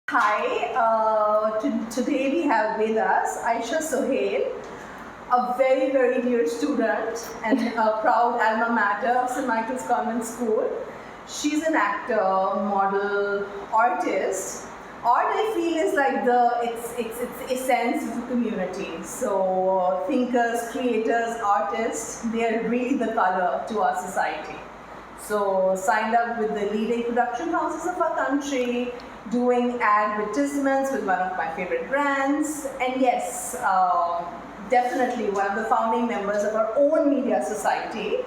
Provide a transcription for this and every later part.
Hi, today we have with us Ayesha Sohail, a very, very dear student and a proud alma mater of St. Michael's Convent School. She's an actor, model, artist. Art, I feel, is like it's essence of the community. So thinkers, creators, artists, they are really the color to our society. So signed up with the leading production houses of our country, doing advertisements with one of my favorite brands, and yes, definitely one of the founding members of our own media society.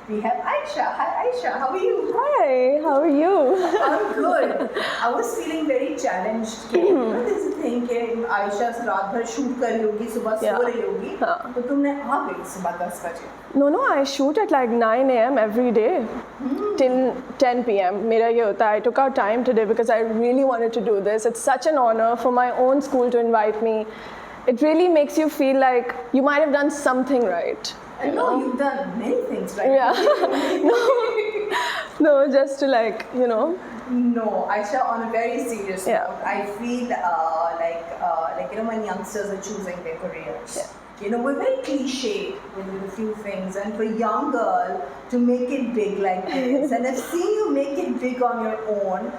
We have Ayesha. Hi Ayesha, how are you? Hi, how are you? I'm good. I was feeling very challenged. There's a thing कि आयशा से रात भर shoot कर रही होगी, सुबह सो रही होगी, तो तुमने आ गई सुबह 10 बजे. No, I shoot at like 9 a.m. every day till 10 p.m. मेरा ये होता है. I took out time today because I really wanted to do this. It's such an honor for my own school to invite me. It really makes you feel like you might have done something right. I know you've done many things right. Yeah. No, just to like, No, Ayesha, on a very serious note, I feel when youngsters are choosing their careers, we're very cliched with a few things, and for a young girl to make it big like this, and I've seen you make it big on your own.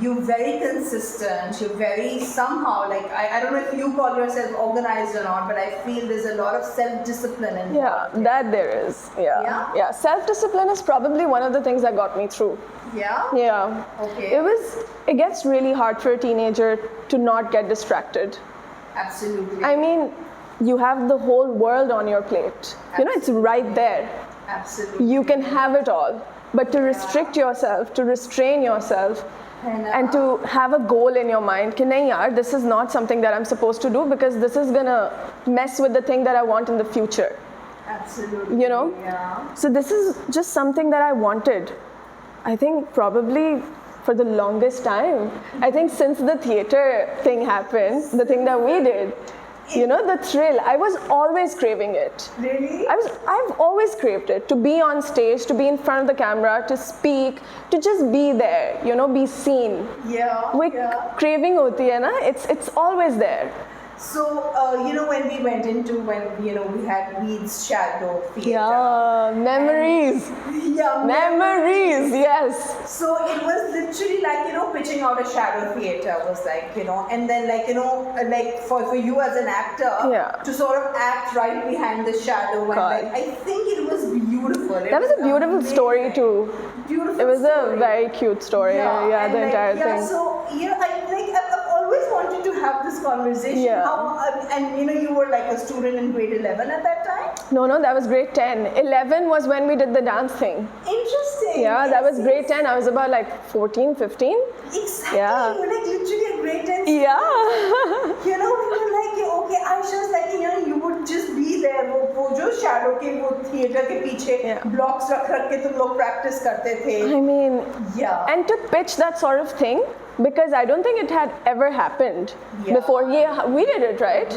You're very consistent. You're very somehow I don't know if you call yourself organized or not, but I feel there's a lot of self-discipline in that there is. Yeah. Self-discipline is probably one of the things that got me through. Yeah. Okay. It gets really hard for a teenager to not get distracted. Absolutely. I mean, you have the whole world on your plate. Absolutely. It's right there. Absolutely. You can have it all. But to restrict yourself, to restrain yourself, and to have a goal in your mind, कि नहीं यार, this is not something that I'm supposed to do because this is gonna mess with the thing that I want in the future. Absolutely. Yeah. So this is just something that I wanted. I think probably for the longest time. I think since the theater thing happened, the thing that we did, the thrill, I was always craving it. Really? I've always craved it, to be on stage, to be in front of the camera, to speak, to just be there, be seen. Craving hoti hai na, it's always there. So, when we went into, we had Weed's Shadow Theatre. Yeah, memories. Memories, yes. So it was literally like, pitching out a shadow theatre was like, and then for you as an actor, to sort of act right behind the shadow. And I think it was beautiful. That was a beautiful story too. Beautiful. It was a very cute story. Yeah, the entire thing. So, I've always wanted to have this conversation. You were like a student in grade 11 at that time? No, that was grade 10. 11 was when we did the dance thing. Interesting. Yeah, that was grade 10. I was about like 14, 15. Exactly. Yeah. You were like literally a grade 10 student. Yeah. We were like, okay, Ayesha's like, you would just be there. वो जो shadow के वो theater के पीछे blocks रख के तुम लोग practice करते थे. I mean, and to pitch that sort of thing, because I don't think it had ever happened before. Yeah, we did it, right?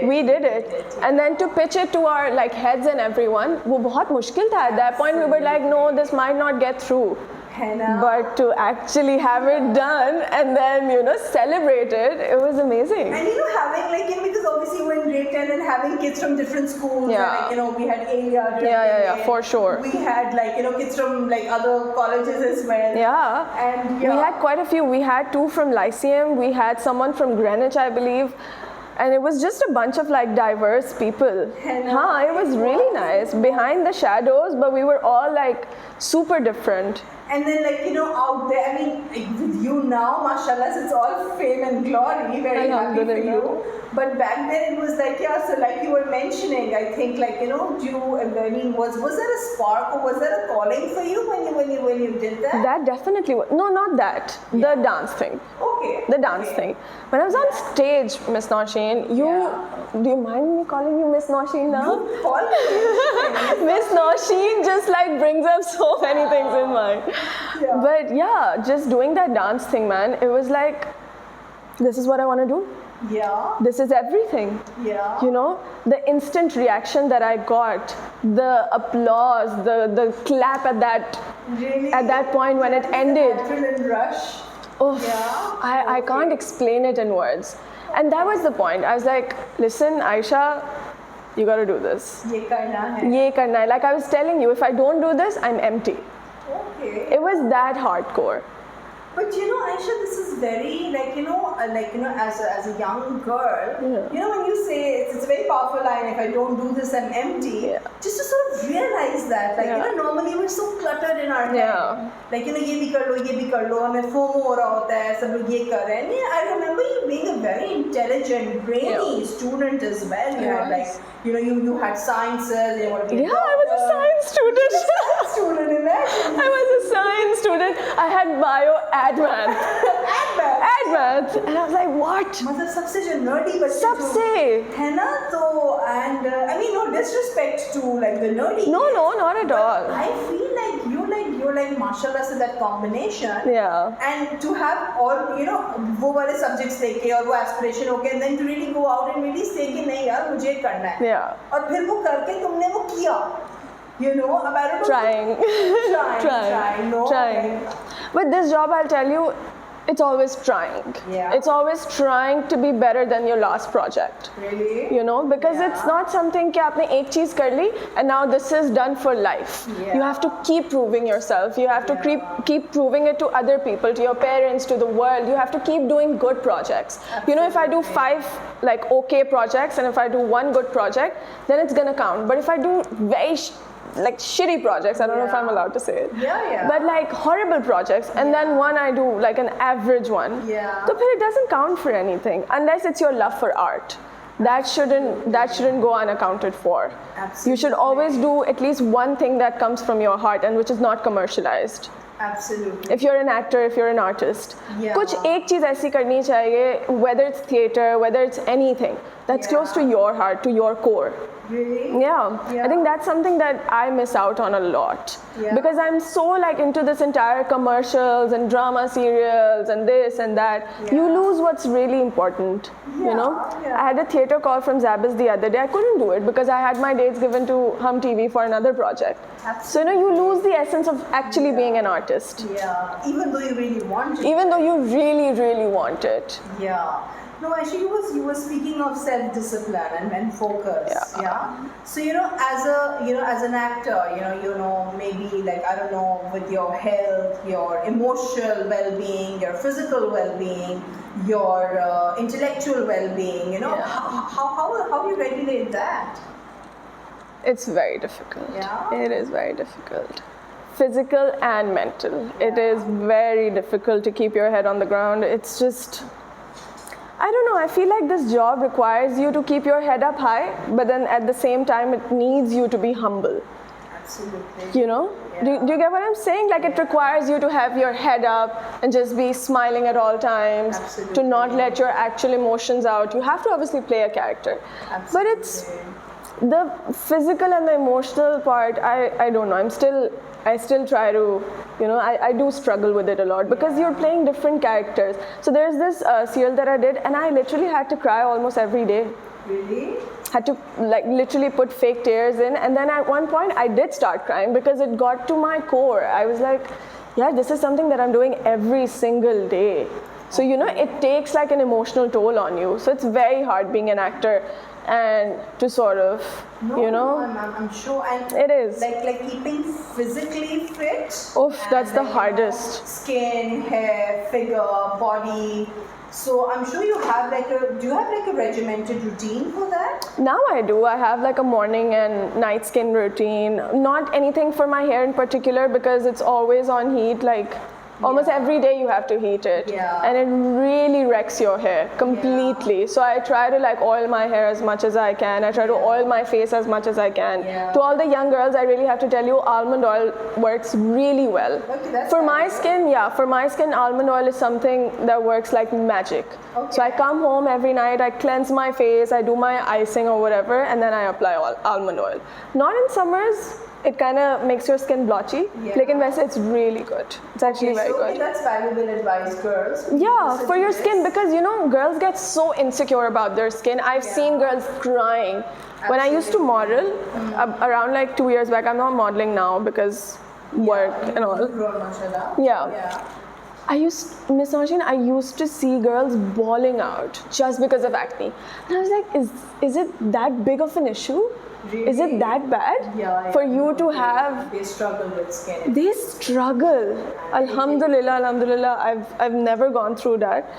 We did it. And then to pitch it to our heads and everyone, वो बहुत मुश्किल था. At that point, we were like, no, this might not get through. But to actually have it done and then, celebrate it was amazing. And having because obviously we're in grade 10 and having kids from different schools. Yeah. And, we had Ayesha. Yeah, for sure. We had kids from other colleges as well. Yeah. And we had quite a few. We had 2 from Lyceum. We had someone from Greenwich, I believe. And it was just a bunch of diverse people. It was really nice. Behind the shadows, but we were all super different. And then out there, I mean, with you now, mashallah, it's all fame and glory, very happy for you. But back then it was so you were mentioning, I think was there a spark or was there a calling for you when you did that? That definitely was. No, not that. The dance thing. Okay. The dance thing. When I was on stage, Miss Nausheen, do you mind me calling you Miss Nausheen now? You call me Miss Nausheen just brings up so many things in mind. But just doing that dance thing, man, it was this is what I want to do. Yeah. This is everything. Yeah. The instant reaction that I got, the applause, the clap at that point when it ended. Adrenaline rush. oof, I can't explain it in words. And that was the point. I was like, listen, Ayesha, you gotta do this. Ye karna hai. Ye karna hai. Like I was telling you, if I don't do this, I'm empty. Okay. It was that hardcore. But you know, Ayesha, this is very as a young girl, when you say it's a very powerful line. If I don't do this, I'm empty. Yeah. Just to sort of realize that, normally we're so cluttered in our head. Yeah. Like ye bhi kar lo, hame FOMO ho raha hota hai, sab log ye kar rahe hain. I remember you being a very intelligent, brainy student as well. You had you had sciences. You wanted to be a I was a science student. Imagine. I was a science student. I had bio and math. And math. And I was like, what? मतलब सबसे जो nerdy बच्चे सबसे है ना तो and I mean no disrespect to like the nerdy. No, not at all. I feel like you're like mashallah से that combination. Yeah. And to have all वो वाले subjects लेके और वो aspiration होके and then to really go out and really say कि नहीं यार मुझे करना है. Yeah. और फिर वो करके तुमने वो किया. About it. Trying. With this job, I'll tell you, it's always trying. Yeah. It's always trying to be better than your last project. Really? Because it's not something कि आपने एक चीज कर ली and now this is done for life. Yeah. You have to keep proving yourself. You have to keep proving it to other people, to your parents, to the world. You have to keep doing good projects. Absolutely. If I do 5 okay projects and if I do 1 good project, then it's gonna count. But if I do very shitty projects, I don't know if I'm allowed to say it. Yeah. But horrible projects, and then one I do an average one. Yeah. So it doesn't count for anything unless it's your love for art. That shouldn't go unaccounted for. Absolutely. You should always do at least one thing that comes from your heart and which is not commercialized. Absolutely. If you're an actor, if you're an artist, कुछ एक चीज ऐसी करनी चाहिए, whether it's theater, whether it's anything that's close to your heart, to your core. Really? Yeah. I think that's something that I miss out on a lot. Yeah. Because I'm so into this entire commercials and drama serials and this and that. Yeah. You lose what's really important, Yeah. I had a theater call from Zabis the other day. I couldn't do it because I had my dates given to Hum TV for another project. Absolutely. So, you lose the essence of actually being an artist. Yeah. Even though you really want it. Even though you really, really want it. Yeah. No, actually, you were speaking of self-discipline and focus. Yeah. So as an actor, maybe I don't know, with your health, your emotional well-being, your physical well-being, your intellectual well-being. How do you regulate that? It's very difficult. Yeah. It is very difficult. Physical and mental. Yeah. It is very difficult to keep your head on the ground. It's just, I don't know, I feel like this job requires you to keep your head up high, but then at the same time it needs you to be humble. Absolutely. Yeah. Do you get what I'm saying? It requires you to have your head up and just be smiling at all times. Absolutely. To not let your actual emotions out. You have to obviously play a character. Absolutely. But it's the physical and the emotional part, I don't know. I still try to, I do struggle with it a lot because you're playing different characters. So there's this serial that I did and I literally had to cry almost every day. Really? Had to literally put fake tears in, and then at one point I did start crying because it got to my core. I was like, yeah, this is something that I'm doing every single day. So it takes an emotional toll on you. So it's very hard being an actor and to sort of, I'm sure. And it is. Like keeping physically fit. Oof, that's the hardest. Skin, hair, figure, body. So I'm sure you have do you have a regimented routine for that? Now I do. I have a morning and night skin routine. Not anything for my hair in particular because it's always on heat. Almost every day you have to heat it. Yeah. And it really wrecks your hair completely. Yeah. So I try to oil my hair as much as I can. I try to oil my face as much as I can. Yeah. To all the young girls, I really have to tell you, almond oil works really well. Okay, that's for my skin, almond oil is something that works like magic. Okay. So I come home every night, I cleanse my face, I do my icing or whatever, and then I apply almond oil. Not in summers. It kind of makes your skin blotchy. Yeah. In West, it's really good. It's actually very good. That's valuable advice, girls. Yeah, for your skin because girls get so insecure about their skin. I've seen girls crying. Absolutely. When I used to model, around 2 years back, I'm not modeling now because work and all. Yeah. Misogyny, I used to see girls bawling out just because of acne. And I was like, is it that big of an issue? Really? Is it that bad? Yeah, for you to have... They struggle with skin. They struggle. Alhamdulillah, I've never gone through that.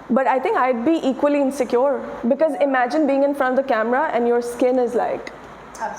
But I think I'd be equally insecure. Because imagine being in front of the camera and your skin is like...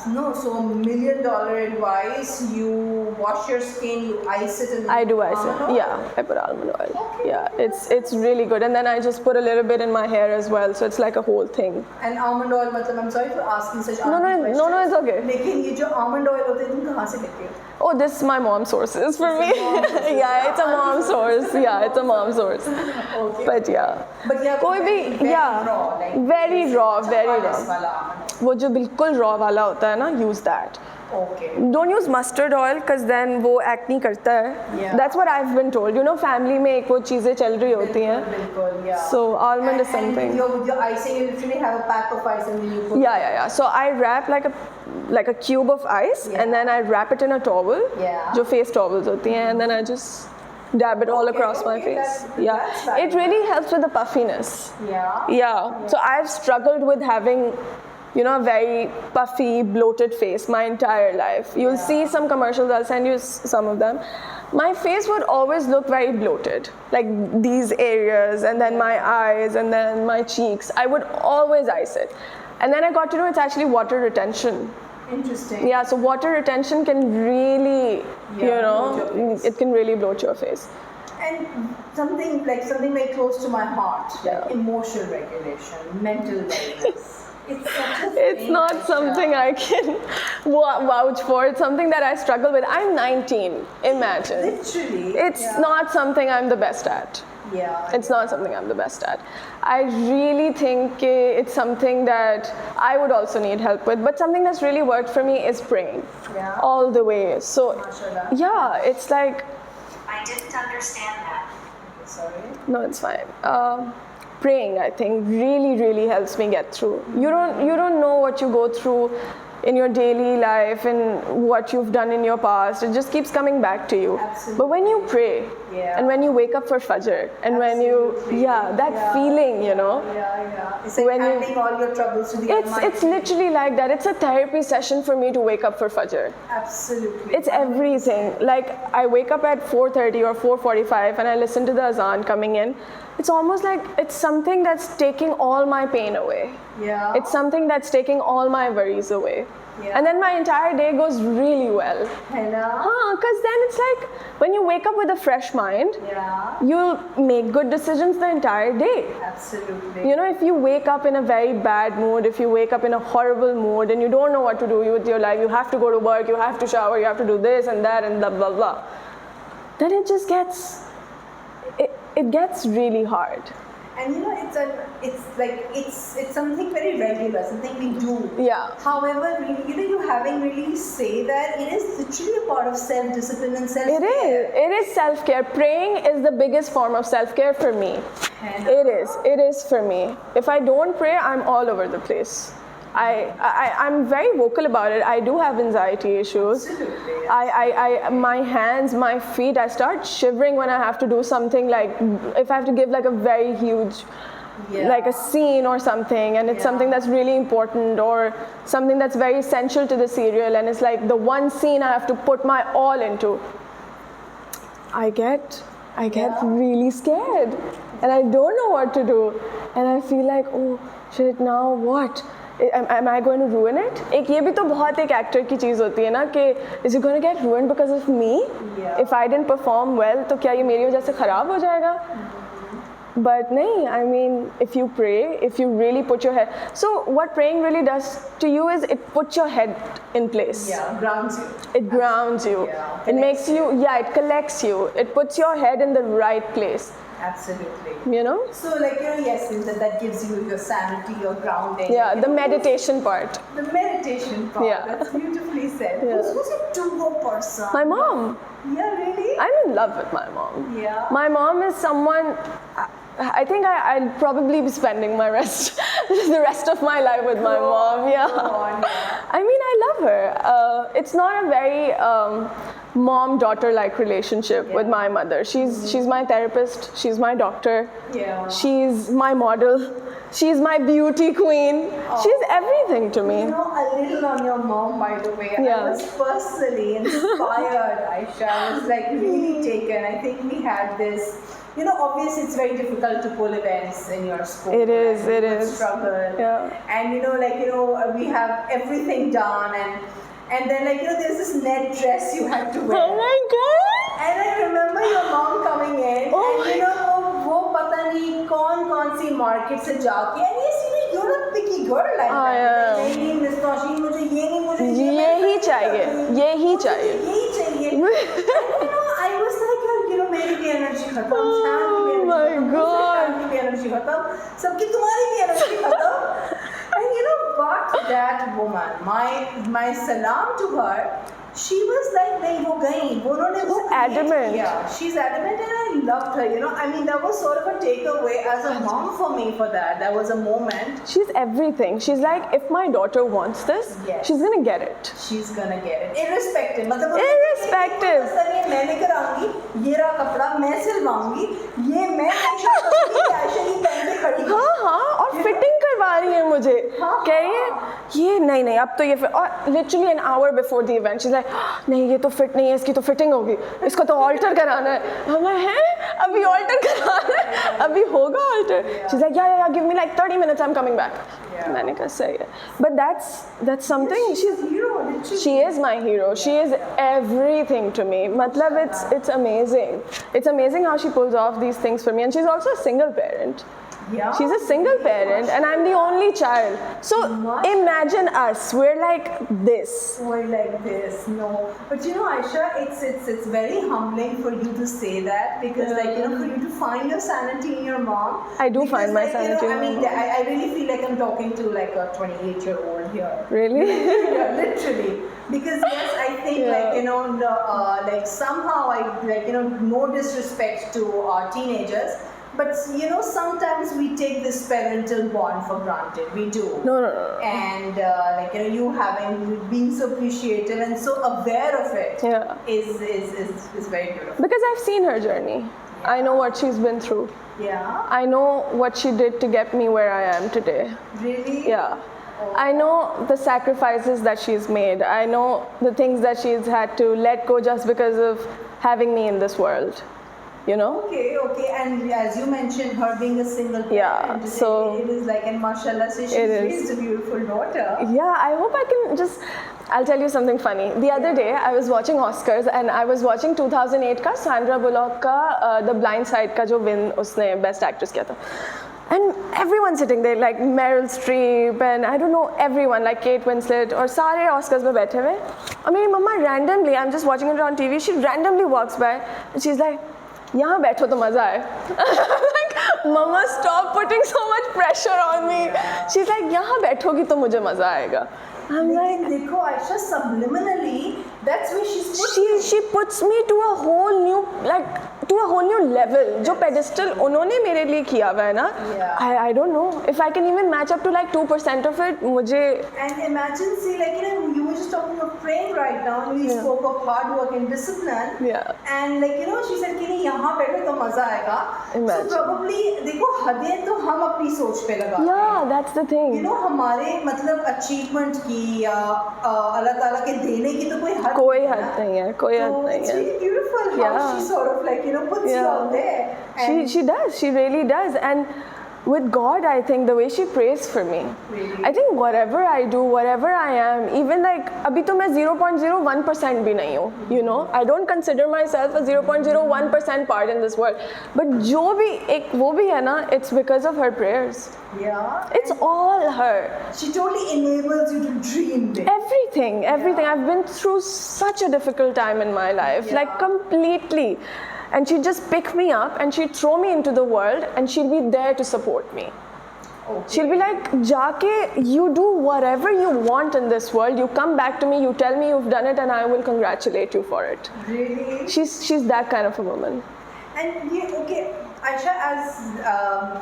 No, so $1 million advice, you wash your skin, you ice it in I do ice almond it. oil? Yeah, I put almond oil. Okay. Yeah, it's really good. And then I just put a little bit in my hair as well, so it's like a whole thing. And almond oil, I'm sorry for asking such No, it's okay. लेकिन ये जो almond oil होते हैं तुम कहाँ से लेते हो? Oh, this is my mom's sources for me. Yeah, it's a mom source. Yeah, it's a mom source. Okay. But yeah. कोई भी, raw, very raw, very raw. वाला almond oil. वो जो बिल्कुल raw वाला होता है ना, use that. Okay. Don't use mustard oil because then वो acne करता है. Yeah. That's what I've been told. You know, family में एक वो चीजें चल रही होती हैं. बिल्कुल, yeah. So almond is something. And with your icing, you literally have a pack of ice and then you put. Yeah. So I wrap like a cube of ice and then I wrap it in a towel. Yeah. जो face towels होती हैं, and then I just dab it all across my face. Yeah. It really helps with the puffiness. Yeah. So I've struggled with having, you know, a very puffy, bloated face my entire life. You'll see some commercials, I'll send you some of them. My face would always look very bloated, like these areas, and then my eyes, and then my cheeks. I would always ice it. And then I got to know it's actually water retention. Interesting. Yeah, so water retention can really, you know, it can really bloat your face. And something very close to my heart, like emotional regulation, mental wellness. It's not something I can vouch for. It's something that I struggle with. I'm 19, imagine. Literally. It's not something I'm the best at. Yeah. It's not something I'm the best at. I really think it's something that I would also need help with. But something that's really worked for me is praying. Yeah. All the way. So, Mashallah. yeah, it's like... I didn't understand that. Sorry. No, it's fine. Praying, I think, really helps me get through. You don't know what you go through in your daily life and what you've done in your past. It just keeps coming back to you. Absolutely. But when you pray and when you wake up for Fajr and when you, that feeling, you know. Yeah. It's like handing all your troubles to the Almighty. It's literally like that. It's a therapy session for me to wake up for Fajr. Absolutely. It's everything. Like I wake up at 4:30 or 4:45 and I listen to the azan coming in. It's almost like it's something that's taking all my pain away. Yeah. It's something that's taking all my worries away. Yeah. And then my entire day goes really well. Because then it's like when you wake up with a fresh mind, you'll make good decisions the entire day. Absolutely. You know, if you wake up in a very bad mood, if you wake up in a horrible mood and you don't know what to do with your life, you have to go to work, you have to shower, you have to do this and that and blah, blah, blah. Then it just gets... It gets really hard. And you know, it's something very regular, something we do. Yeah. However, you having really say that it is literally a part of self-discipline and self-care. It is self-care. Praying is the biggest form of self-care for me. It is for me. If I don't pray, I'm all over the place. I'm very vocal about it. I do have anxiety issues. Absolutely. My hands, my feet, I start shivering when I have to do something, like if I have to give like a very huge, like a scene or something, and it's something that's really important or something that's very essential to the serial, and it's like the one scene I have to put my all into. I get really scared and I don't know what to do, and I feel like, oh shit, now what? Am I going to ruin it? एक ये भी तो बहुत एक actor की चीज़ होती है ना कि is it going to get ruined because of me? If I didn't perform well, तो क्या ये मेरी वजह से खराब हो जाएगा? But नहीं, I mean, if you pray, if you really put your head... So what praying really does to you is it puts your head in place. Yeah, grounds you. It grounds you. Yeah, it makes you, it collects you. It puts your head in the right place. Absolutely. You know? So like, yes, that gives you your sanity, your grounding. Yeah, the meditation part. The meditation part. Yeah. That's beautifully said. Yeah. Who's a to-go person? My mom. Yeah, really? I'm in love with my mom. Yeah. My mom is someone... I think I'll probably be spending the rest of my life with my mom. Yeah. Go on, I mean, I love her. It's not a very mom-daughter like relationship with my mother. She's my therapist, she's my doctor, she's my model, she's my beauty queen, she's everything to me. You know, a little on your mom, by the way. I was personally inspired, Ayesha. I was like really taken. I think we had this, you know, obviously it's very difficult to pull events in your school. It is. Struggle. Yeah. And you know, like, you know, we have everything done, and then, like, you know, there's this net dress you had to wear. Oh my god! And I remember your mom coming in, and you know, वो पता नहीं कौन सी market से जाके, and yes, you know, you're a picky girl like that. नहीं, Miss Toshi, मुझे ये नहीं, मुझे यही चाहिए. यही चाहिए. And you know, I was like, you know, मेरी भी energy खत्म, शाम की भी energy खत्म, शाम की भी energy खत्म, सबकी तुम्हारी भी energy खत्म. And you know what, that woman, my salam to her, she was like, nahi, wo gayi, wo unhone so adamant. Yeah, she's adamant, and I loved her, you know. I mean, that was sort of a takeaway as a mom for me for that. That was a moment. She's everything. She's like, if my daughter wants this, she's gonna get it. She's gonna get it. Irrespective. Irrespective. मैं लेकर आऊंगी, ये रहा कपड़ा, मैं सिलवाऊंगी, ये मैं आयशा ये पहन के खड़ी हूँ. हाँ, और फिटिंग करवा रही है मुझे. कह रही है, ये नहीं, अब तो ये फिट. और literally an hour before the event, she's like, नहीं, ये तो फिट नहीं है, इसकी तो फिटिंग होगी, इसको तो ऑल्टर कराना है. हम हैं, अभी ऑल्टर कराना है, अभी होगा alter. She's like, yeah, give me like 30 minutes, I'm coming back. मैंने कहा सही है. But that's something. She is my hero. She is everything to me. मतलब it's amazing. It's amazing how she pulls off these things for me. And she's also a single parent. Yeah. She's a single parent and I'm the only child. So imagine us. We're like this. We're like this. No. But you know, Ayesha, it's very humbling for you to say that, because like, you know, for you to find your sanity in your mom. I do find my like, sanity you know, in my mom. I really feel like I'm talking to like a 28-year-old here. Really? Yeah, literally. Because yes, I think like, you know, like somehow no disrespect to our teenagers, but you know, sometimes we take this parental bond for granted. We do. No. And like, you know, you being so appreciative and so aware of it is very beautiful. Because I've seen her journey. I know what she's been through. Yeah. I know what she did to get me where I am today. Really? Yeah. I know the sacrifices that she's made. I know the things that she's had to let go just because of having me in this world. You know? Okay. And as you mentioned, her being a single parent, so it is like, and mashallah, she's raised a beautiful daughter. Yeah, I hope I can just. I'll tell you something funny. The other day, I was watching Oscars and I was watching 2008 का Sandra Bullock का The Blind Side का जो win उसने Best Actress किया था. And everyone sitting there, like Meryl Streep and I don't know, everyone, like Kate Winslet, और सारे Oscars में बैठे हुए. और मेरी मम्मा randomly, I'm just watching it on TV, she randomly walks by and she's like, यहाँ बैठो तो मजा आए. Like, Mama, stop putting so much pressure on me. She's like, यहाँ बैठोगी तो मुझे मजा आएगा. I'm like, देखो Ayesha, subliminally, that's where she puts me to a whole new level. जो pedestal उन्होंने मेरे लिए किया हुआ है ना, I don't know if I can even match up to like 2% of it. मुझे. And imagine, see, like, you know, you were just talking of praying right now, and we spoke of hard work and discipline. Yeah. And like, you know, she said कि नहीं यहाँ बैठो तो मजा आएगा. Imagine. So probably देखो हदें तो हम अपनी सोच पे लगाते हैं. Yeah, that's the thing. You know, हमारे मतलब achievement की या अल्लाह ताला के देने की तो कोई हद नहीं है. It's really beautiful how she sort of like, you know, puts you out there. And she does. She really does. And with God, I think the way she prays for me. Really? I think whatever I do, whatever I am, even like अभी तो मैं 0.01% भी नहीं हूँ. You know, I don't consider myself a 0.01% part in this world. But जो भी एक वो भी है ना, it's because of her prayers. Yeah. It's all her. She totally enables you to dream big. Everything. I've been through such a difficult time in my life, like completely. And she'd just pick me up and she'd throw me into the world and she'd be there to support me. Okay. She'll be like, Jaake, you do whatever you want in this world. You come back to me, you tell me you've done it, and I will congratulate you for it. Really? She's that kind of a woman. And Ayesha,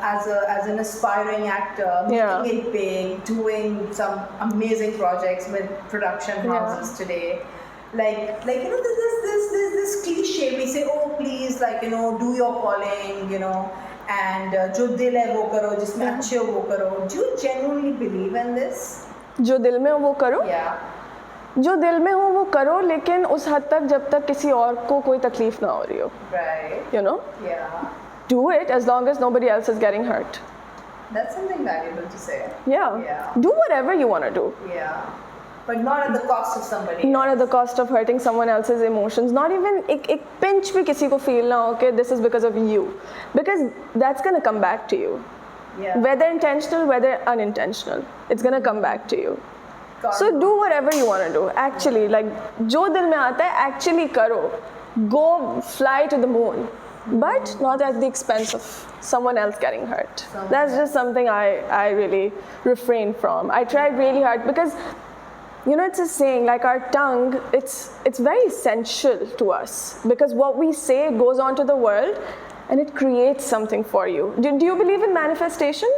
as an aspiring actor, making it big, doing some amazing projects with production houses today, like you know, there's this cliche we say, oh please, like do your calling, and जो दिल है वो करो, जिसमें अच्छे हो वो करो. Do you genuinely believe in this? जो दिल में हो वो करो. Yeah. जो दिल में हो वो करो, लेकिन उस हद तक जब तक किसी और को कोई तकलीफ ना हो रही हो. Right. Yeah. Do it as long as nobody else is getting hurt. That's something valuable to say. Yeah. Do whatever you want to do. Yeah. But not at the cost of somebody. Not at the cost of hurting someone else's emotions. Not even एक pinch भी किसी को feel ना हो कि this is because of you. Because that's gonna come back to you. Yeah. Whether intentional, whether unintentional, it's gonna come back to you. So do whatever you want to do. Actually, like जो दिल में आता है, actually करो. Go fly to the moon. But not at the expense of someone else getting hurt. That's just something I really refrain from. I tried really hard because, it's a saying, like our tongue, it's very essential to us because what we say goes on to the world and it creates something for you. Do you believe in manifestation?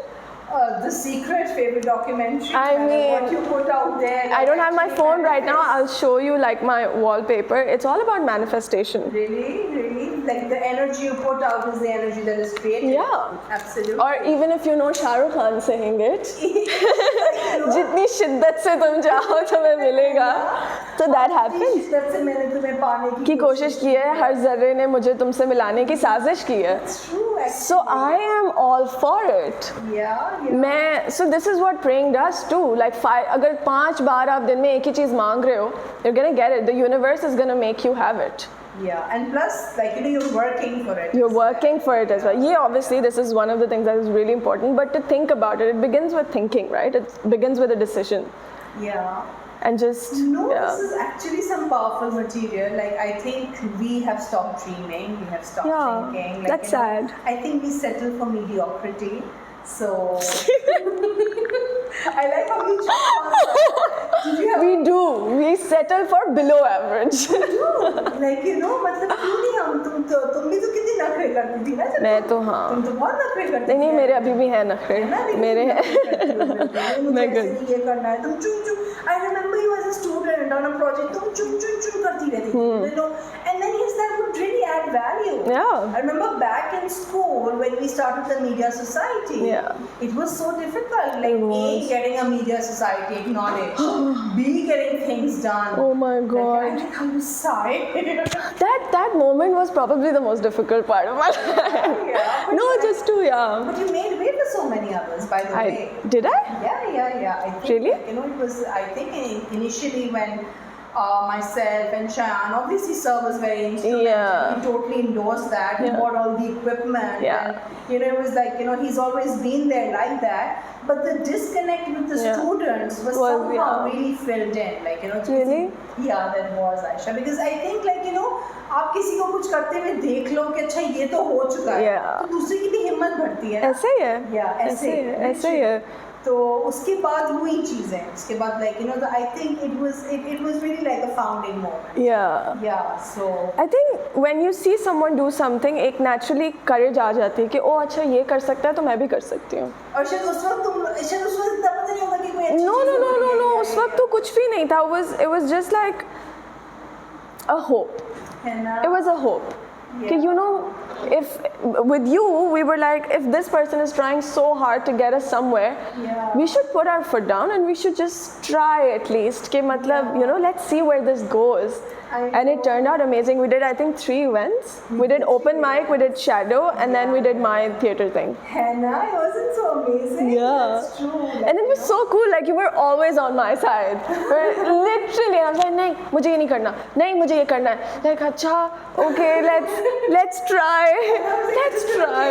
The Secret favorite documentary. I mean, what you put out there. I don't have my phone right now. I'll show you like my wallpaper. It's all about manifestation. Really? Like the energy you put out is the energy that is created. Yeah. Absolutely. Or even if you know Shah Rukh Khan saying it, जितनी शिद्दत से तुम चाहो तुम्हें मिलेगा. So that happens. शिद्दत से मैंने तुम्हें पाने की कोशिश की है, हर जर्रे ने मुझे तुमसे मिलाने की साजिश की है. That's true. Actually. So I am all for it. Yeah. So this is what praying does too. Like अगर 5 बार आप दिन में एक ही चीज मांग रहे हो, you're gonna get it. The universe is gonna make you have it. Yeah, and plus, like you're working for it. You're working for it as well. Yeah, obviously, this is one of the things that is really important. But to think about it, it begins with thinking, right? It begins with a decision. Yeah. And just this is actually some powerful material. Like I think we have stopped dreaming. We have stopped thinking. Like, that's sad. I think we settle for mediocrity. So I like how you jump on that. We do. We settle for below average. We do. Like मतलब क्यों नहीं हम तुम भी तो कितनी नखरे करती थी ना जब मैं तो हाँ. तुम तो बहुत नखरे करती थी. नहीं मेरे अभी भी हैं नखरे. मेरे हैं. मैं ये करना है तुम चुप. I remember you as a student on a project. तुम चुप करती रहती थी. And then yes, that would really add value. Yeah. I remember back in school when we started the media society. Yeah. It was so difficult. Like A, getting a media society acknowledged. B, getting things done. Oh my God. Like, I like how you sighed. That moment was probably the most difficult part of my life. Yeah. No, just to But you made way for so many others, by the way. Did I? Yeah. I think, really? It was. I think initially when myself and Cheyenne, obviously Sir was very instrumental. Yeah. He totally endorsed that. He bought all the equipment. Yeah. And it was like, he's always been there like that. But the disconnect with the students was somehow really filled in. Like, Really? Yeah, that was Ayesha. Because I think like, आप किसी को कुछ करते हुए देख लो कि अच्छा ये तो हो चुका है, तो दूसरे की भी हिम्मत बढ़ती है. ऐसे ही है. ऐसे ही है. तो उसके बाद हुई चीजें. उसके बाद like I think it was really like a founding moment. Yeah. So I think when you see someone do something, एक naturally courage आ जाती है कि ओ अच्छा ये कर सकता है तो मैं भी कर सकती हूँ. और शायद उस वक्त पता नहीं होगा कि कोई अच्छी No. उस वक्त तो कुछ भी नहीं था. It was just like a hope. It was a hope. Yeah. If with you we were like, if this person is trying so hard to get us somewhere, we should put our foot down and we should just try at least. कि मतलब, let's see where this goes. And it turned out amazing. We did, I think, 3 events. We did open mic, we did shadow, and then we did my theater thing. Hannah, it wasn't so amazing. Yeah. That's true. And it was so cool. Like you were always on my side. Literally, I was like, नहीं, मुझे ये नहीं करना. नहीं, मुझे ये करना है. Like, अच्छा, okay, let's try. Let's try.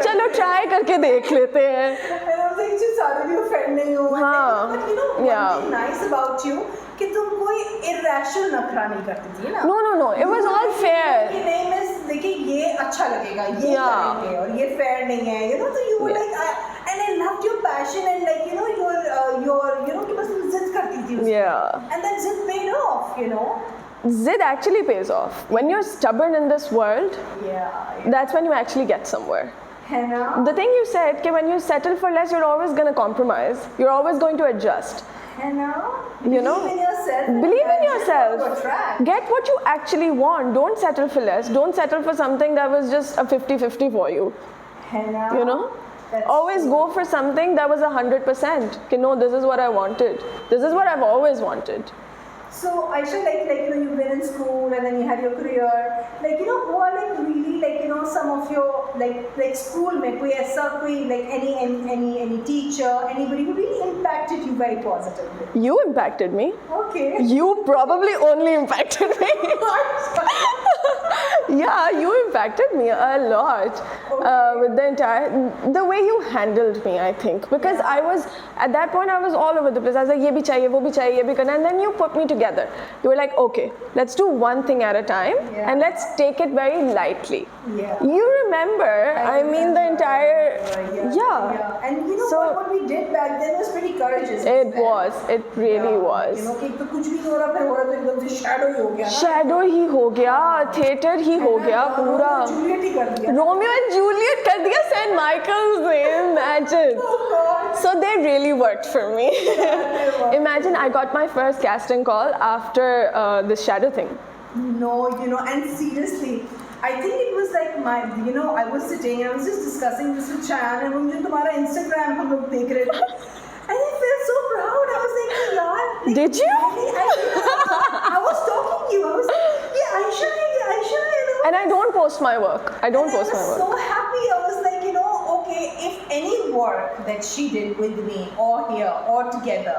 चलो try करके देख लेते हैं. And I was like, just सारे भी offend नहीं हो. हाँ. But one thing nice about you कि तुम कोई irrational नखरा नहीं करती थी ना. No. It was all fair. कि नहीं मिस देखिए ये अच्छा लगेगा, ये करेंगे और ये fair नहीं है. So you were like, and I loved your passion and like your कि बस तुम जिद करती थी. Yeah. And that zid paid off. Zid actually pays off. When you're stubborn in this world, that's when you actually get somewhere. Hannah? The thing you said, that when you settle for less, you're always going to compromise. You're always going to adjust. है ना? You know? Believe in yourself. Believe in and yourself. what you attract. Get what you actually want. Don't settle for less. Don't settle for something that was just a 50-50 for you. है ना? You know? That's Always true. go for something that was 100%. Okay, no, this is what I wanted. This is what I've always wanted. So Ayesha, like you know, you've been in school and then you had your career. Like, you know, who are like really like, you know, some of your like school में कोई ऐसा कोई like any teacher, anybody who really impacted you very positively? You impacted me. Okay. You probably only impacted me. Yeah, you impacted me a lot with the way you handled me, I think. Because I was, at that point, I was all over the place. I was like, ye bhi chahiye, wo bhi chahiye, ye bhi karna. And then you put me together. You were like, okay, let's do one thing at a time and let's take it very lightly. Yeah. You remember, I mean, the entire, yeah. And you know So, what we did back then was pretty courageous. it was, it really was. You know, कि तो कुछ भी नहीं हो रहा, फिर हो रहा तो एकदम से shadow ही हो गया ना. Shadow ही हो गया, theater ही हो गया पूरा. Juliet ही कर दिया. Romeo and Juliet कर दिया St. Michael's में, imagine. Oh God. So they really worked for me. Imagine I got my first casting call after this shadow thing. No, you know, and seriously, I think it was like you know, I was sitting, I was just discussing this with Chayan, and मुझे तुम्हारा Instagram हम लोग देख रहे थे, and I felt so proud. I was like, यार, like, Did you? I was talking to you. I was like, yeah, Ayesha, And I don't post my work. I don't post my I was work. so happy. I was like, you know, okay, if any work that she did with me or here or together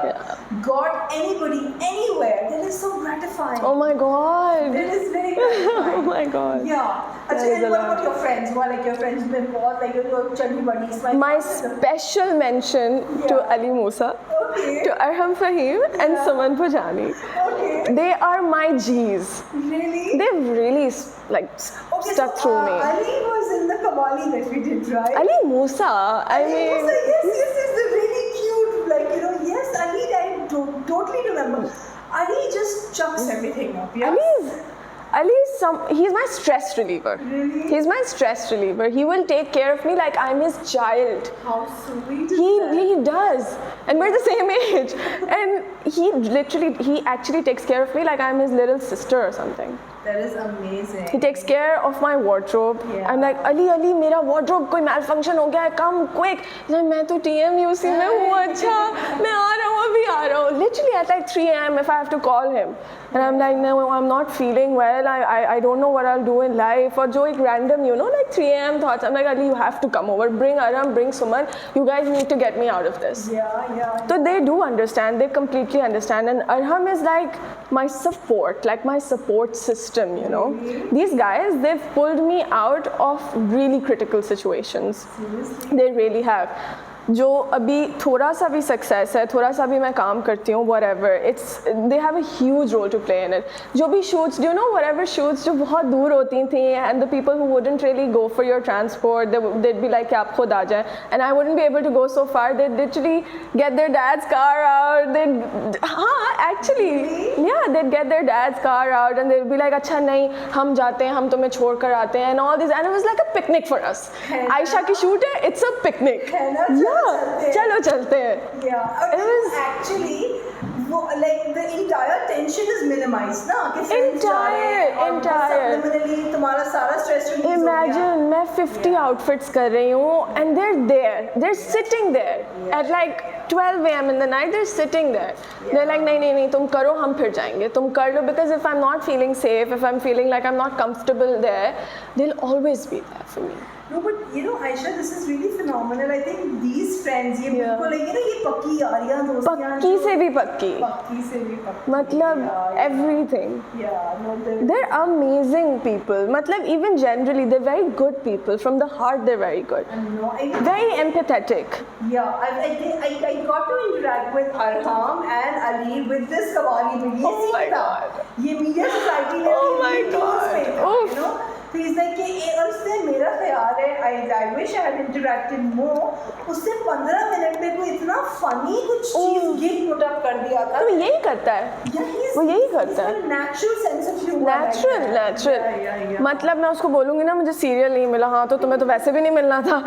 got anybody anywhere, then it's so gratifying. Oh my god. That is very gratifying. Oh my god. Yeah. That Achha, is and a what lot. about your friends? Who are like your friends who've been both like your chuddy buddies? My special mention to Ali Musa, Okay. to Arham Fahim and Suman Pujani. Okay. They are my G's. Really? They've really like Okay, stuck so, through me. Ali was in the Qawwali that we did, right? Ali Musa, I Ali mean, was like, yes, the really cute, like, you know, yes, Ali, I totally remember. Ali just chucks everything up, yeah? He's my stress reliever. Really? He's my stress reliever. He will take care of me like I'm his child. How sweet is that? He does. And we're the same age. And he actually takes care of me like I'm his little sister or something. That is amazing. He takes care of my wardrobe. Yeah. I'm like, Ali, मेरा wardrobe कोई malfunction हो गया है, come quick. He's like, मैं तो TMUC में हूँ, अच्छा, मैं आ रहा हूँ, अभी आ रहा हूँ. Literally at like 3 a.m. if I have to call him. And I'm like, no, I'm not feeling well. I don't know what I'll do in life. Or जो एक random, you know, like 3 a.m. thoughts. I'm like, Ali, you have to come over. Bring Aram, bring Suman. You guys need to get me out of this. Yeah. So they do understand. They completely understand. And Arham is like my support, like my support system, you know. These guys, they've pulled me out of really critical situations. Seriously? They really have. जो अभी थोड़ा सा भी success है, थोड़ा सा भी मैं काम करती हूँ, whatever, they have a huge role to play in it. जो भी shoots, do you know, whatever shoots जो बहुत दूर होती थी, and the people who wouldn't really go for your transport, they'd be like कि आप खुद आ जाएं, and I wouldn't be able to go so far. They'd literally get their dad's car out. They'd get their dad's car out, and they'd be like, अच्छा नहीं, हम जाते हैं, हम तुम्हें छोड़ कर आते हैं, and all this, and it was like a picnic for us. Ayesha की shoot है, it's a picnic. चलो चलते हैं. Yeah. It was actually like the entire tension is minimized, ना? कि friends जा रहे हैं और subliminally तुम्हारा सारा stress release हो गया. Imagine मैं 50 outfits कर रही हूँ, and they're sitting there at like 12 a.m. in the night. They're sitting there. They're like, नहीं, तुम करो, हम फिर जाएंगे. तुम कर लो, because if I'm not feeling safe, if I'm feeling like I'm not comfortable there, they'll always be there for me. No, but you know, Ayesha, this is really phenomenal. I think these friends, ये बिल्कुल like, you know, ये पक्की यारियां दोस्तियां पक्की से भी पक्की. पक्की से भी पक्की. मतलब everything. Yeah, no, They're amazing people. मतलब even generally, they're very good people. From the heart, they're very good. No, Very empathetic. Yeah, I got to interact with Arham and Ali with this Qawwali video. Oh my God. ये media society में Oh my God. you know. So he's like कि और उससे मेरा ख्याल है I wish I had interacted more. उससे 15 minute में कोई इतना funny कुछ चीज़ गिफ्ट put up कर दिया था. तो यही करता है. वो यही करता है. Natural sense of humor. Natural. Yeah. मतलब मैं उसको बोलूँगी ना मुझे सीरियल नहीं मिला, हाँ तो तुम्हें तो वैसे भी नहीं मिलना था.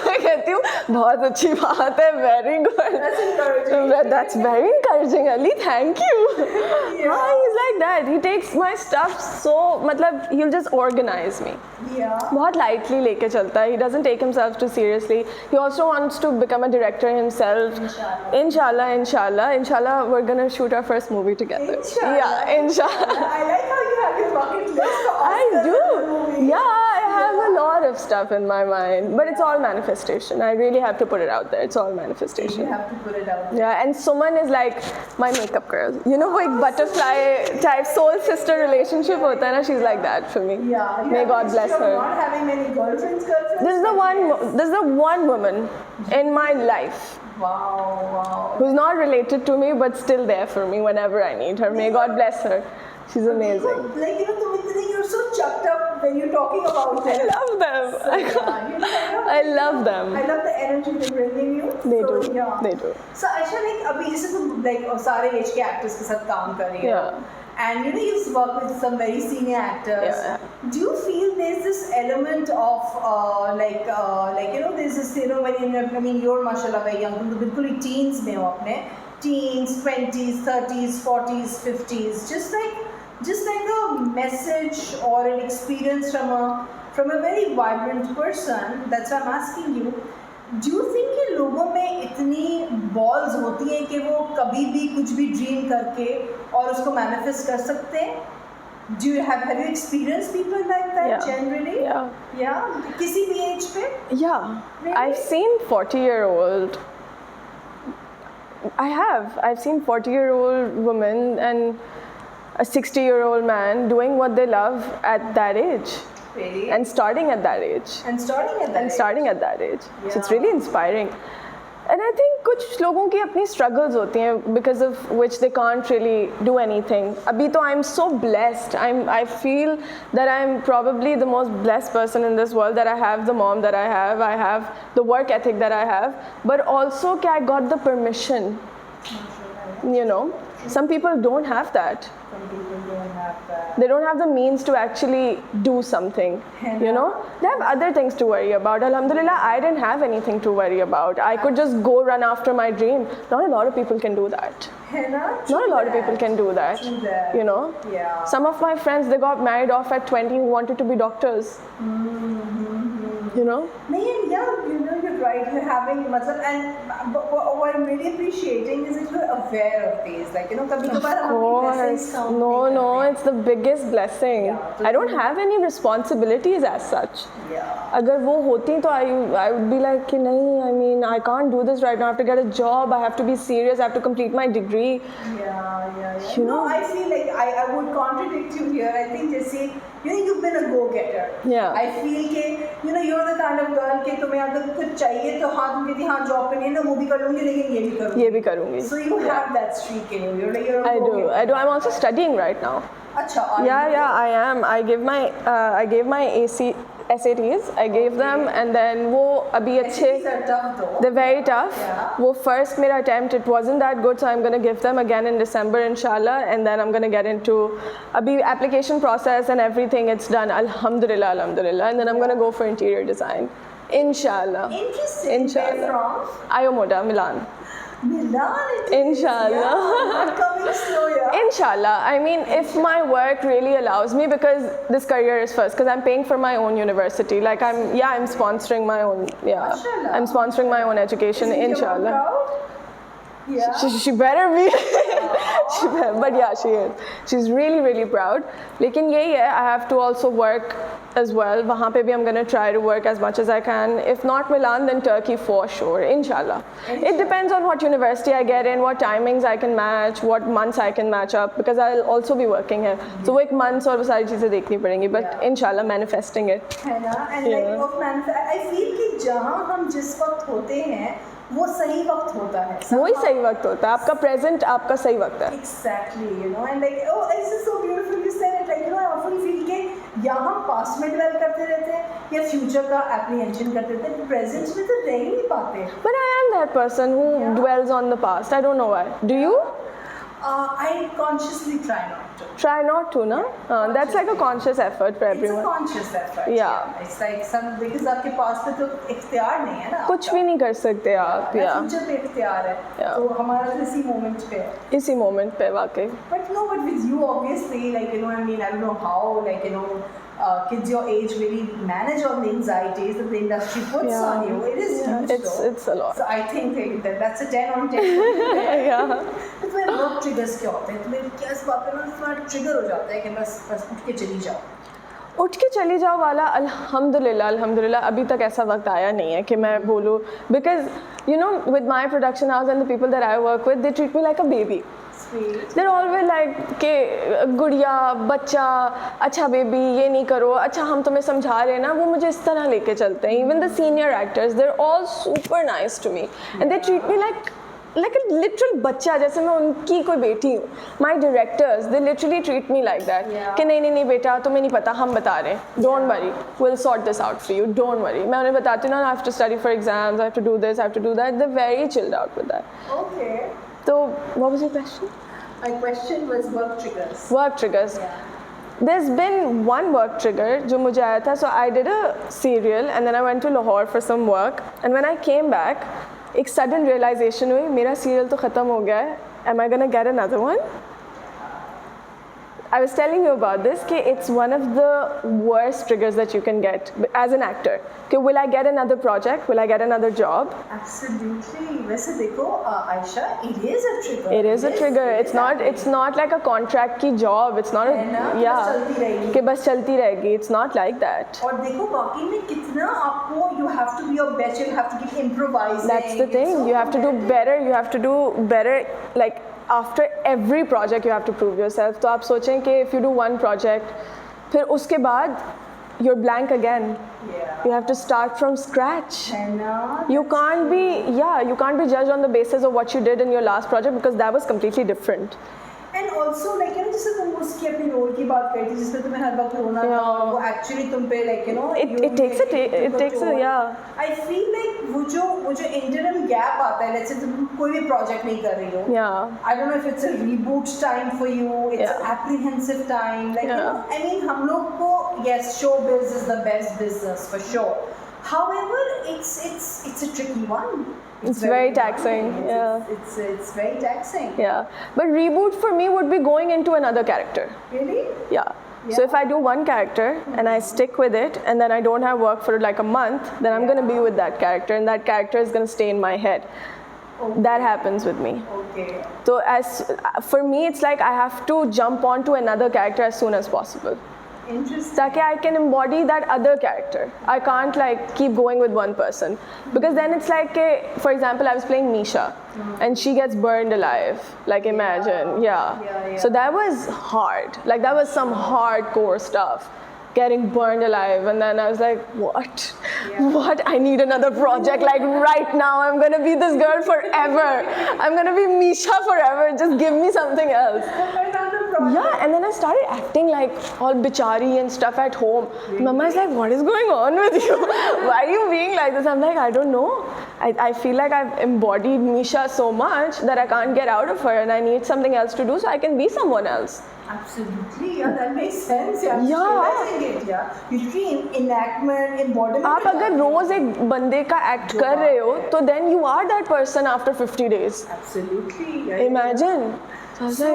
मैं कहती हूँ बहुत अच्छी बात है, very good. That's encouraging. That's very encouraging, Ali. Thank you. हाँ, he's like that. He takes my stuff so, मतलब he'll just organize me. Yeah. बहुत lightly लेके चलता है. He doesn't take himself too seriously. He also wants to become a director himself. Inshallah, we're gonna shoot our first movie together. Inshallah. Yeah, inshallah. I like how you have your bucket list for I Oscar do. movie. Yeah, I have a lot of stuff in my mind, but it's all manifestation. I really have to put it out there. It's all You manifestation. have to put it out there. Yeah, and Suman is like my makeup girl. You know, like butterfly type soul sister relationship hota hai na? She's like that for me. Yeah. You May have God a bless history of her. Not having many girlfriends. This is the one woman in my life Wow. who's not related to me but still there for me whenever I need her. May God bless her. She's amazing. Like, you're so chucked up when you're talking about I them. love them. So, yeah, I love them. I love the energy they bring in you. They so, do. Yeah. They do. So Ayesha, like अभी जैसे तुम like सारे age के actors के साथ काम कर रही हो. Yeah. And you've worked with some very senior actors. Yeah. Do you feel there's this element of there's this when you're mashallah very young, तुम तो बिल्कुल ही teens में हो अपने teens, 20s, 30s, 40s, 50s, just like a message or an experience from a very vibrant person. That's why I'm asking you. Do you think कि लोगों में इतनी balls होती हैं कि वो कभी भी कुछ भी dream करके और उसको manifest कर सकते हैं? Do you have you experienced people like that? Yeah. Generally? Yeah. किसी भी age पे? Yeah. Really? I've seen 40-year-old. I've seen 40-year-old women and a 60-year-old man doing what they love at that age. Really? And starting at that age. And starting at that age. So it's Yeah. really inspiring. And I think कुछ लोगों की अपनी struggles होती हैं because of which they can't really do anything. अभी तो I'm so blessed. I feel that I'm probably the most blessed person in this world, that I have the mom that I have the work ethic that I have, but also I got the permission. You know, some people don't have that. Some people don't have that. They don't have the means to actually do something, you know. They have other things to worry about. Alhamdulillah, I didn't have anything to worry about. I could just go run after my dream. Not a lot of people can do that. Not Not a lot of people can do that. True that. You know. Yeah. Some of my friends, they got married off at 20 who wanted to be doctors. You know. नहीं, yeah, you're right. You're having, but what I'm really appreciating is that you're aware of these. Like, कभी कभार हम अपनी blessings count नहीं No, करते. it's the biggest blessing. Yeah, I don't have any responsibilities as such. Yeah. अगर वो होती तो I would be like कि नहीं, I mean I can't do this right now. I have to get a job. I have to be serious. I have to complete my degree. Yeah. You No, know? I feel like I would contradict you here. I think जैसे you've been a go-getter. Yeah. I feel कि you're the kind of girl कि तुम्हें अगर कुछ चाहिए तो हाँ तुम कहती हाँ job करनी है ना वो भी कर लूँगी लेकिन ये भी करूँगी. So you have that streak in you. You're a go-getter. I do. I'm also studying right now. अच्छा. Yeah, I am. I gave my SATs. I gave them, and then वो अभी अच्छे. SATs are tough though. They're very tough. Yeah. वो first मेरा attempt, it wasn't that good, so I'm gonna give them again in December, inshallah, and then I'm gonna get into अभी application process and everything. It's done, alhamdulillah, and then I'm gonna go for interior design, inshallah. Interesting. Inshallah. Where from? Ayomoda, Milan. Milan. It is. Inshallah. Yeah, not coming slow, yeah. Inshallah. I mean, if my work really allows me, because this career is first, because I'm paying for my own university. Like I'm sponsoring my own. Yeah, Mashallah. I'm sponsoring my own education. Isn't your mom Inshallah. proud? Yeah. She better be. But yeah, she is. She's really, really proud. लेकिन यही है, I have to also work as well. वहाँ पे भी I'm gonna try to work as much as I can. If not Milan, then Turkey for sure. Inshallah. It depends on what university I get in, what timings I can match, what months I can match up, because I'll also be working here. So वो एक months और वो सारी चीजें देखनी पड़ेंगी. But inshallah, manifesting it. है ना? And like of I feel कि जहाँ हम जिस वक्त होते हैं वो सही वक्त होता है. वही सही वक्त होता है. आपका present आपका सही वक्त है. Exactly, and like this is so beautiful you said it. Like I often feel कि या हम past में dwell करते रहते हैं या future का apprehension करते रहते हैं, present में तो रह ही नहीं पाते. But I am that person who dwells on the past. I don't know why. Do you? I consciously try not. to. Try not to, na? That's like a conscious effort for everyone. It's a conscious effort. Yeah. It's like some because आपके पास में तो इख्तियार नहीं है ना. कुछ भी नहीं कर सकते आप. Yeah. फ्यूचर पे इख्तियार है. Yeah. तो हमारा तो इसी मोमेंट पे है. इसी मोमेंट पे वाकई. But no, but with you obviously, like you know, I mean, I don't know how, like you know. Kids your age really manage all the anxieties that the industry puts on you. It is huge though. It's a lot. So I think that's a 10 on 10. Yeah. तो तुम्हें work triggers क्या होते हैं? तुम्हें क्या इस बात पे ना तुम्हारा ट्रिगर हो जाता है कि बस उठ के चली जाओ? उठ के चली जाओ वाला अल्हम्दुलिल्लाह अभी तक ऐसा वक्त आया नहीं है कि मैं बोलूँ, because you know with my production house and the people that I work with, they treat me like a baby. They're always like कि गुड़िया बच्चा, अच्छा बेबी ये नहीं करो, अच्छा हम तुम्हें समझा रहे हैं ना, वो मुझे इस तरह लेके चलते हैं. Even the senior actors, they're all super nice to me and they treat me like a literal बच्चा, जैसे मैं उनकी कोई बेटी हूँ. My directors, they literally treat me like that. कि नहीं बेटा तुम्हें नहीं पता, हम बता रहे हैं. Don't worry, we'll sort this out for you. Don't worry. मैं उन्हें बताती हूँ ना, I have to study for exams, I have to do this, I have to do that. They're very chilled out with that. Okay. So, what was your question? My question was work triggers. Work triggers. Yeah. There's been one work trigger जो मुझे आया था. So I did a serial and then I went to Lahore for some work. And when I came back, एक sudden realization हुई, मेरा serial तो ख़त्म हो गया है. Am I gonna get another one? I was telling you about this कि it's one of the worst triggers that you can get as an actor. कि will I get another project? Will I get another job? Absolutely. वैसे देखो Ayesha, it is a trigger. It is a trigger. It's not like a contract की job. It's not चलती रहेगी. कि बस चलती रहेगी. It's not like that. और देखो बाकी में कितना आपको you have to be your best. You have to keep improvising. That's the thing. You have to do better. You have to do better. Like after every project, you have to prove yourself. तो आप सोचें कि if you do one project, फिर उसके बाद you're blank again. Yeah. You have to start from scratch. You can't be judged on the basis of what you did in your last project because that was completely different. And also like you know जैसे तुम उसकी अपनी role की बात करती थी जिसमें तुम्हें हर वक्त रोना था, वो actually तुम पे like you know it takes a yeah. I feel like वो जो interim gap आता है, let's say तुम कोई भी project नहीं कर रही हो. Yeah. I don't know if it's a reboot time for you. It's apprehensive time. Like you know, I mean हम लोग को yes, showbiz is the best business for sure. However, it's a tricky one. It's very taxing. It's very taxing. Yeah, but reboot for me would be going into another character. Really? Yeah. So if I do one character and I stick with it and then I don't have work for like a month, then I'm going to be with that character and that character is going to stay in my head. Okay. That happens with me. Okay. So for me, it's like I have to jump onto another character as soon as possible. Interesting. ताकि I can embody that other character. I can't like keep going with one person because then it's like, for example, I was playing Misha and she gets burned alive. Like imagine, yeah. So that was hard. Like that was some hardcore stuff. Getting burned alive, and then I was like, what? What? I need another project. Like right now, I'm gonna be this girl forever. I'm gonna be Misha forever. Just give me something else. Yeah, and then I started acting like all bichari and stuff at home. Mama is like, what is going on with you? Why are you being like this? I'm like, I don't know. I feel like I've embodied Misha so much that I can't get out of her, and I need something else to do so I can be someone else. Absolutely, yeah, that makes sense. Yeah, I'm realizing it. Yeah, usually enactment, embodiment. आप अगर रोज एक बंदे का act कर रहे हो, तो then you are that person after 50 days. Absolutely. Yeah, Imagine. So,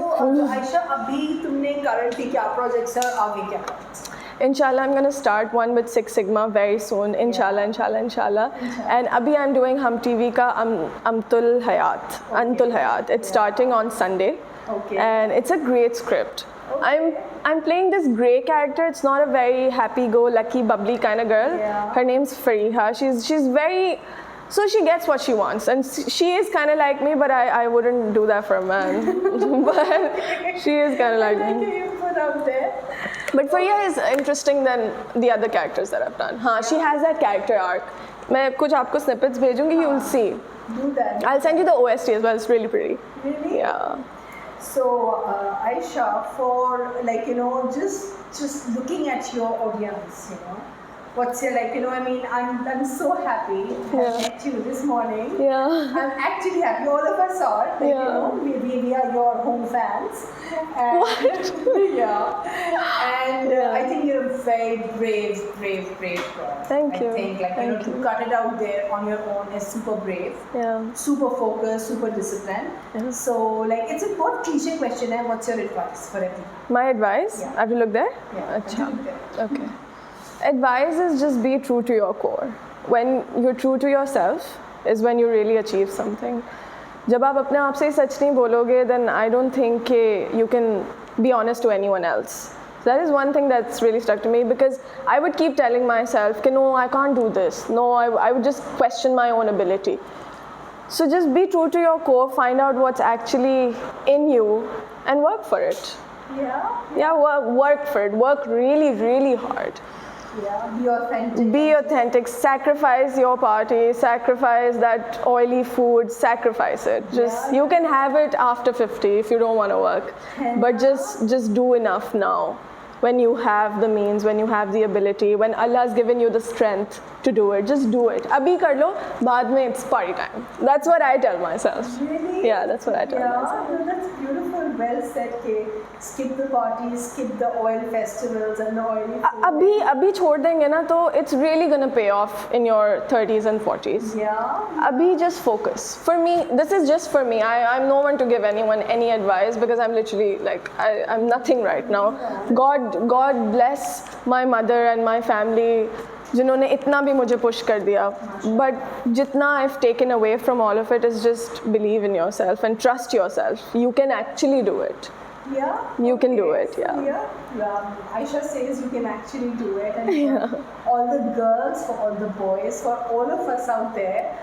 Ayesha, अभी तुमने currently क्या projects है, आगे क्या projects? Inshallah, I'm gonna start one with Six Sigma very soon. Inshallah. And abhi I'm doing Hum TV ka Amtul Hayat. It's starting on Sunday. Okay. And it's a great script. Okay. I'm playing this grey character. It's not a very happy-go-lucky, bubbly kind of girl. Yeah. Her name's Fariha. She's very. So she gets what she wants, and she is kind of like me, but I wouldn't do that for a man. But she is kind of like me. You put out there. But Fariha is interesting than the other characters that I've done. हाँ, she has that character arc. मैं कुछ आपको snippets भेजूँगी, you will see. Do that. I'll send you the OST as well. It's really pretty. Really? Yeah. So Ayesha, for like you know, just looking at your audience, you know, What's your I'm so happy I met you this morning. Yeah. I'm actually happy. All of us are. We are your home fans. And, yeah. And I think you're a very brave girl. Thank you. I think to cut it out there on your own is super brave. Yeah. Super focused, super disciplined. Yeah. So it's a बहुत cliche question. What's your advice for everyone? My advice? Yeah. I have to look there? Yeah. Achha. Okay. Advice is just be true to your core. When you're true to yourself is when you really achieve something. जब आप अपने आप से सच नहीं बोलोगे, then I don't think you can be honest to anyone else. So that is one thing that's really stuck to me, because I would keep telling myself, no, I can't do this. No, I would just question my own ability. So just be true to your core, find out what's actually in you and work for it. Yeah, work for it. Work really, really hard. Yeah, be authentic. Be authentic. Sacrifice your party. Sacrifice that oily food. Sacrifice it. You can have it after 50 if you don't want to work. But just do enough now. When you have the means, when you have the ability, when Allah has given you the strength to do it, just do it. Abhi kar lo, baad mein it's party time. That's what I tell myself. Really? Yeah, that's what I tell myself. Yeah, that's beautiful. Well said, Kay. Skip the parties, skip the oil festivals and the oily food. Abhi chhod denge na, to it's really gonna pay off in your 30s and 40s. Yeah. Abhi just focus. For me, this is just for me. I'm no one to give anyone any advice, because I'm literally I'm nothing right now. God bless my mother and my family, जिन्होंने इतना भी मुझे push कर दिया. But जितना I've taken away from all of it is just believe in yourself and trust yourself. You can actually do it. Yeah. You can do it, yeah. Yeah. Ayesha says you can actually do it. And for all the girls, for all the boys, for all of us out there,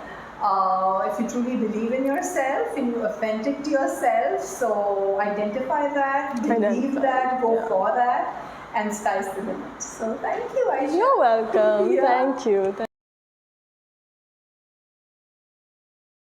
if you truly believe in yourself and you're authentic to yourself, so identify that, believe that, go for that, and sky's the limit. So thank you, Ayesha. You're welcome. Thank you.